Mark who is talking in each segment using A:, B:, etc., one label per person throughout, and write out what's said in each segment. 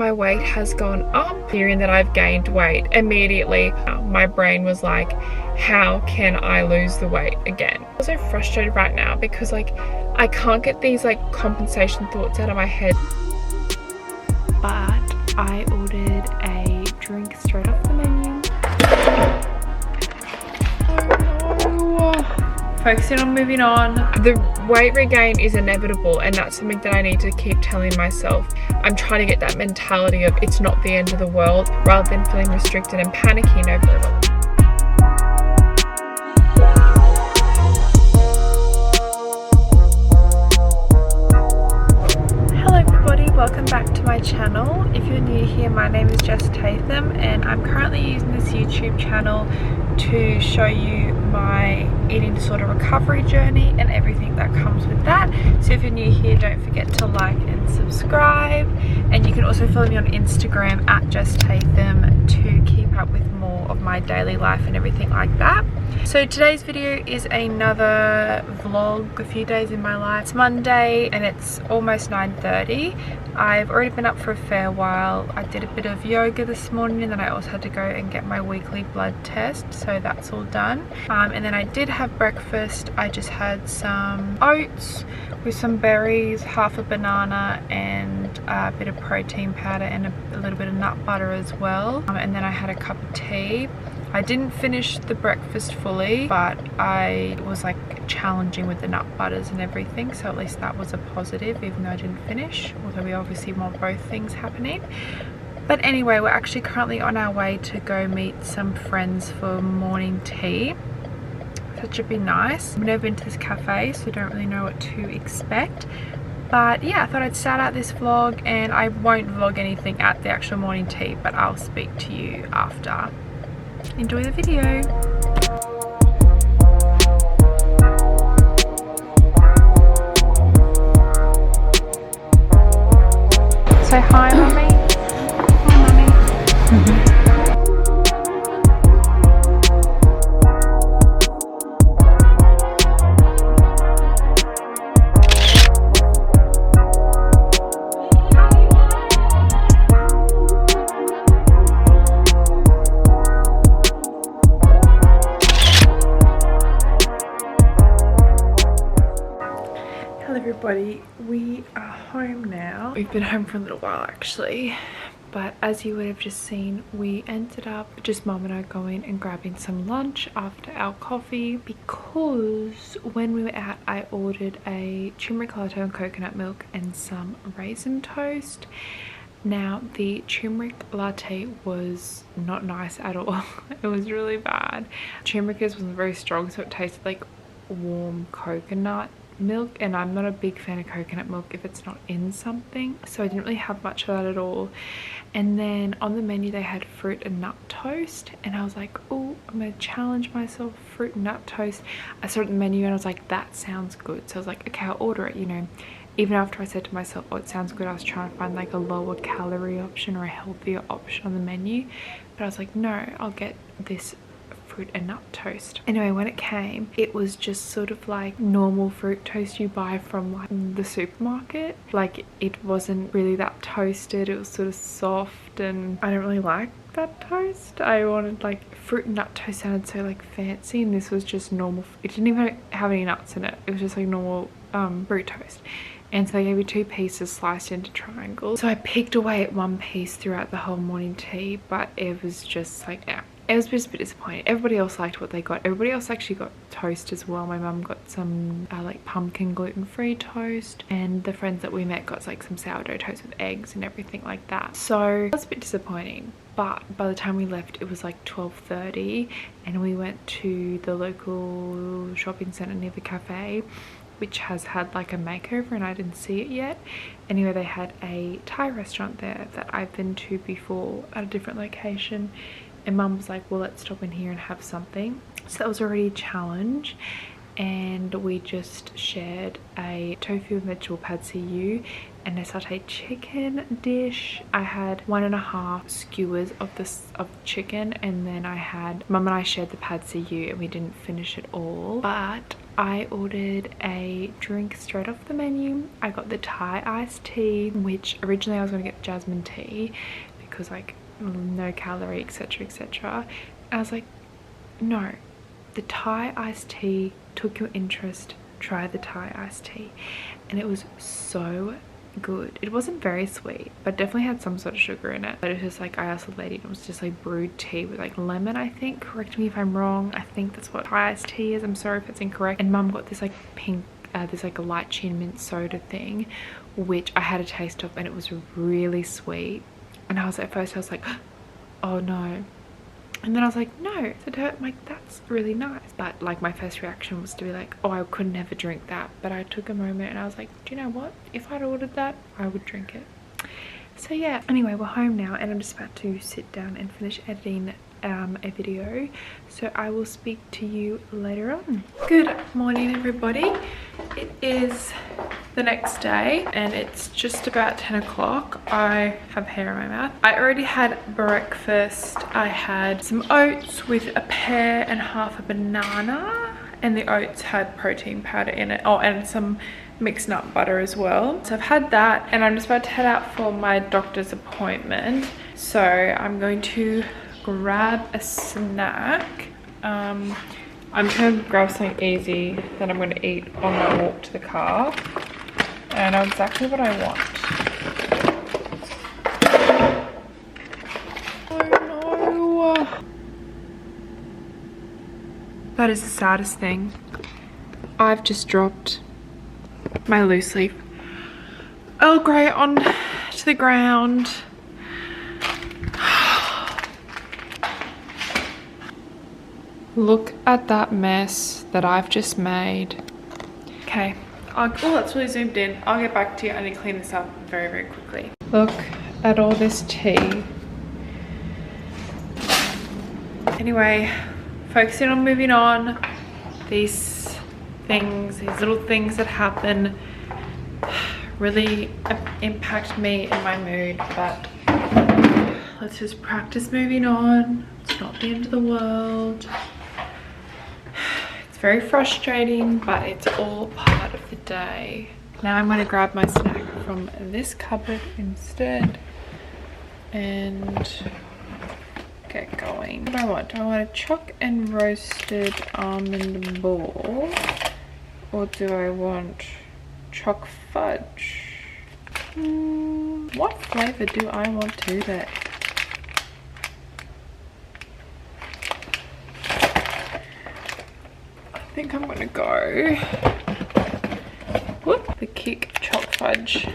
A: My weight has gone up, hearing that I've gained weight. Immediately, my brain was like, how can I lose the weight again? I'm so frustrated right now because like I can't get these like compensation thoughts out of my head. But I ordered a drink straight off the menu. Oh no. Focusing on moving on. The weight regain is inevitable, and that's something that I need to keep telling myself. I'm trying to get that mentality of it's not the end of the world, rather than feeling restricted and panicking over it. Hello everybody, welcome back to my channel. If you're new here, my name is Jess Tatham, and I'm currently using this YouTube channel to show you my eating disorder recovery journey and everything that comes with that. So if you're new here, don't forget to like and subscribe, and you can also follow me on Instagram at Jess Tatham to keep up with more of my daily life and everything like that. So today's video is another vlog, a few days in my life. It's Monday and it's almost 9:30. I've already been up for a fair while. I did a bit of yoga this morning, and then I also had to go and get my weekly blood test, so that's all done. And then I did have breakfast. I just had some oats with some berries, half a banana, and a bit of protein powder and a little bit of nut butter as well. And then I had a cup of tea. I didn't finish the breakfast fully, but I was like challenging with the nut butters and everything, so at least that was a positive, even though I didn't finish, although we obviously want both things happening. But anyway, we're actually currently on our way to go meet some friends for morning tea. That should be nice. I've never been to this cafe, so I don't really know what to expect. But yeah, I thought I'd start out this vlog, and I won't vlog anything at the actual morning tea, but I'll speak to you after. Enjoy the video. Say hi, Mummy. Hi, Mummy. Everybody, we are home now. We've been home for a little while actually, but as you would have just seen, we ended up just Mum and I going and grabbing some lunch after our coffee, because when we were out I ordered a turmeric latte and coconut milk and some raisin toast. Now the turmeric latte was not nice at all. It was really bad. Turmeric wasn't very strong, so it tasted like warm coconut milk, and I'm not a big fan of coconut milk if it's not in something, so I didn't really have much of that at all. And then on the menu they had fruit and nut toast, and I was like, oh, I'm gonna challenge myself, fruit and nut toast. I saw it on the menu and I was like, that sounds good, so I was like, okay, I'll order it. You know, even after I said to myself, oh, it sounds good, I was trying to find like a lower calorie option or a healthier option on the menu, but I was like, no, I'll get this fruit and nut toast. Anyway, when it came, it was just sort of like normal fruit toast you buy from like the supermarket. Like, it wasn't really that toasted, it was sort of soft, and I don't really like that toast. I wanted like fruit and nut toast, sounded so like fancy, and this was just normal. It didn't even have any nuts in it, it was just like normal fruit toast. And so they gave me 2 pieces sliced into triangles. So I picked away at one piece throughout the whole morning tea, but it was just like, yeah, it was just a bit disappointing. Everybody else liked what they got. Everybody else actually got toast as well. My mum got some like pumpkin gluten-free toast, and the friends that we met got like some sourdough toast with eggs and everything like that. So it was a bit disappointing. But by the time we left, it was like 12:30, and we went to the local shopping centre near the cafe, which has had like a makeover, and I didn't see it yet. Anyway, they had a Thai restaurant there that I've been to before at a different location, and Mum was like, well, let's stop in here and have something. So that was already a challenge, and we just shared a tofu and vegetable pad see ew and a sauteed chicken dish. I had 1.5 skewers of chicken, and then I had, Mum and I shared the pad see ew and we didn't finish it all, but I ordered a drink straight off the menu. I got the Thai iced tea, which originally I was going to get jasmine tea because like no calorie, etc, etc. I was like, no, the Thai iced tea took your interest, try the Thai iced tea. And it was so good. It wasn't very sweet, but definitely had some sort of sugar in it. But it was just like, I asked the lady, it was just like brewed tea with like lemon, I think. Correct me if I'm wrong. I think that's what Thai iced tea is. I'm sorry if it's incorrect. And Mum got this like pink, this like a lychee and mint soda thing, which I had a taste of, and it was really sweet. And I was at first, I was like, oh no. And then I was like, no. So I'm like, that's really nice. But like my first reaction was to be like, oh, I could never drink that. But I took a moment and I was like, do you know what? If I'd ordered that, I would drink it. So yeah, anyway, we're home now and I'm just about to sit down and finish editing a video. So I will speak to you later on. Good morning, everybody. It is the next day and it's just about 10 o'clock. I have hair in my mouth. I already had breakfast. I had some oats with a pear and half a banana, and the oats had protein powder in it. Oh, and some mixed nut butter as well. So I've had that and I'm just about to head out for my doctor's appointment. So I'm going to grab a snack. I'm just gonna grab something easy that I'm gonna eat on my walk to the car. And I know exactly what I want. Oh no. That is the saddest thing. I've just dropped my loose leaf Earl Grey on to the ground. Look at that mess that I've just made. Okay. Oh, that's really zoomed in. I'll get back to you. I need to clean this up very, very quickly. Look at all this tea. Anyway, focusing on moving on. These things, these little things that happen really impact me and my mood, but let's just practice moving on. It's not the end of the world. It's very frustrating, but it's all part of the day. Now I'm going to grab my snack from this cupboard instead and get going. What do I want? Do I want a choc and roasted almond ball, or do I want choc fudge? What flavour do I want today? I think I'm gonna go the Kick Choc Fudge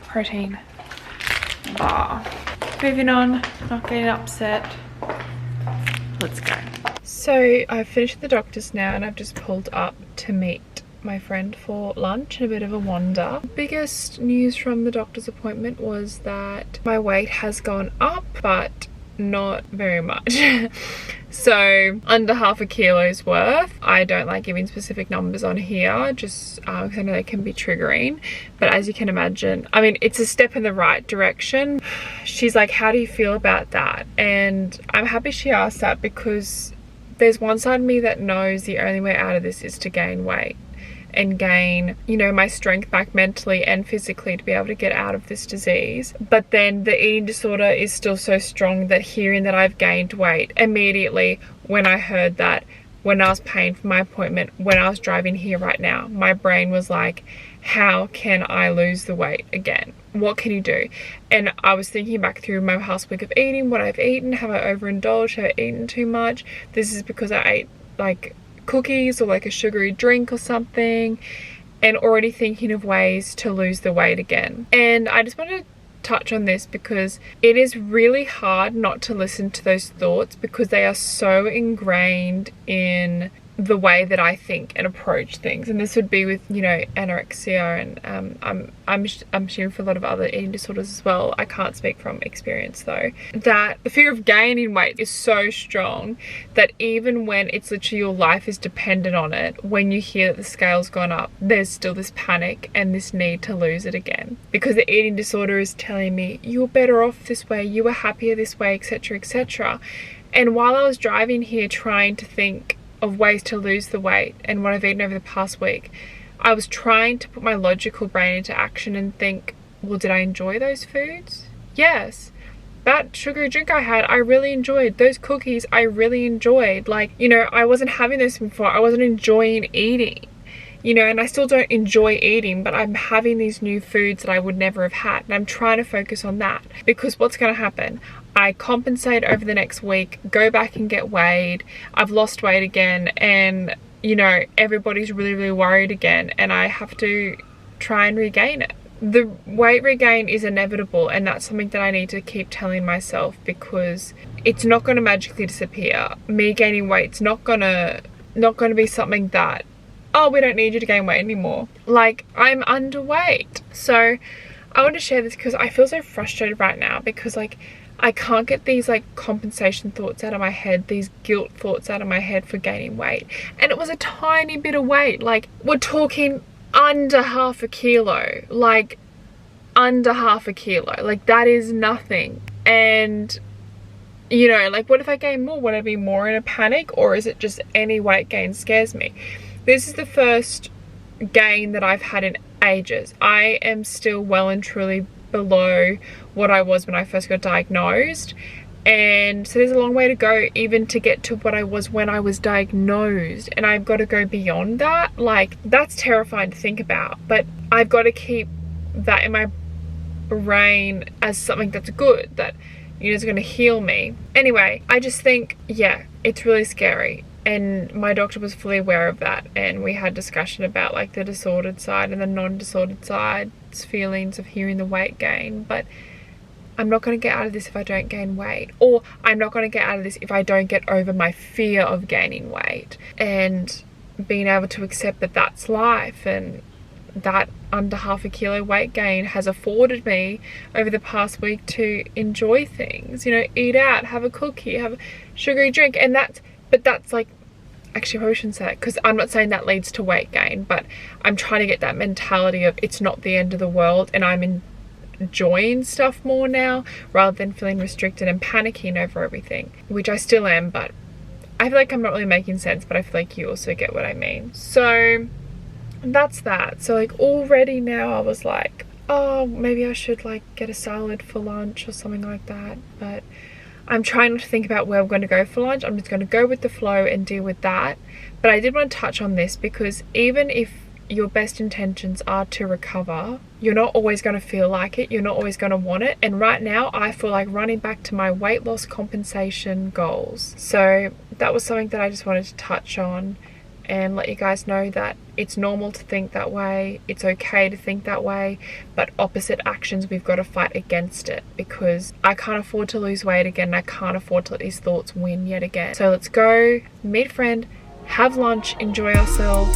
A: protein bar. Moving on, not getting upset. Let's go. So I've finished the doctor's now and I've just pulled up to meet my friend for lunch and a bit of a wander. Biggest news from the doctor's appointment was that my weight has gone up, but not very much. So under half a kilo's worth. I don't like giving specific numbers on here, just because I know they can be triggering, but as you can imagine, I mean, it's a step in the right direction. She's like, how do you feel about that? And I'm happy she asked that, because there's one side of me that knows the only way out of this is to gain weight and gain, you know, my strength back mentally and physically to be able to get out of this disease. But then the eating disorder is still so strong that hearing that I've gained weight immediately, when I heard that, when I was paying for my appointment, when I was driving here right now, my brain was like, how can I lose the weight again? What can you do? And I was thinking back through my past week of eating, what I've eaten. Have I overindulged? Have I eaten too much? This is because I ate like cookies or like a sugary drink or something, and already thinking of ways to lose the weight again. And I just wanted to touch on this because it is really hard not to listen to those thoughts, because they are so ingrained in the way that I think and approach things. And this would be with, you know, anorexia, and I'm sure for a lot of other eating disorders as well. I can't speak from experience though. That the fear of gaining weight is so strong that even when it's literally your life is dependent on it, when you hear that the scale's gone up, there's still this panic and this need to lose it again. Because the eating disorder is telling me, you're better off this way, you were happier this way, etc, etc. And while I was driving here trying to think of ways to lose the weight and what I've eaten over the past week, I was trying to put my logical brain into action and think, well, did I enjoy those foods? Yes. That sugary drink I had, I really enjoyed. Those cookies, I really enjoyed. Like, you know, I wasn't having those before. I wasn't enjoying eating, you know, and I still don't enjoy eating, but I'm having these new foods that I would never have had. And I'm trying to focus on that, because what's going to happen? I compensate over the next week, go back and get weighed. I've lost weight again, and, you know, everybody's really, really worried again, and I have to try and regain it. The weight regain is inevitable, and that's something that I need to keep telling myself, because it's not going to magically disappear. Me gaining weight's not going to be something that, oh, we don't need you to gain weight anymore. Like, I'm underweight. So I want to share this because I feel so frustrated right now, because like I can't get these like compensation thoughts out of my head, these guilt thoughts out of my head for gaining weight. And it was a tiny bit of weight. Like, we're talking under half a kilo, like under half a kilo. Like, that is nothing. And, you know, like, what if I gain more? Would I be more in a panic, or is it just any weight gain scares me? This is the first gain that I've had in ages. I am still well and truly below what I was when I first got diagnosed, and so there's a long way to go even to get to what I was when I was diagnosed, and I've got to go beyond that. Like, that's terrifying to think about, but I've got to keep that in my brain as something that's good, that, you know, is going to heal me. Anyway, I just think, yeah, it's really scary. And my doctor was fully aware of that, and we had discussion about like the disordered side and the non-disordered side's feelings of hearing the weight gain. But I'm not going to get out of this if I don't gain weight, or I'm not going to get out of this if I don't get over my fear of gaining weight, and being able to accept that that's life, and that under half a kilo weight gain has afforded me over the past week to enjoy things, you know, eat out, have a cookie, have a sugary drink. And that's like, actually I probably shouldn't say that, because I'm not saying that leads to weight gain, but I'm trying to get that mentality of it's not the end of the world, and I'm enjoying stuff more now rather than feeling restricted and panicking over everything, which I still am, but I feel like I'm not really making sense, but I feel like you also get what I mean. So that's that. So like already now I was like, oh, maybe I should like get a salad for lunch or something like that, but I'm trying not to think about where I'm going to go for lunch. I'm just going to go with the flow and deal with that. But I did want to touch on this, because even if your best intentions are to recover, you're not always going to feel like it. You're not always going to want it. And right now I feel like running back to my weight loss compensation goals. So that was something that I just wanted to touch on and let you guys know that it's normal to think that way. It's okay to think that way, but opposite actions, we've got to fight against it, because I can't afford to lose weight again. I can't afford to let these thoughts win yet again. So let's go meet a friend, have lunch, enjoy ourselves.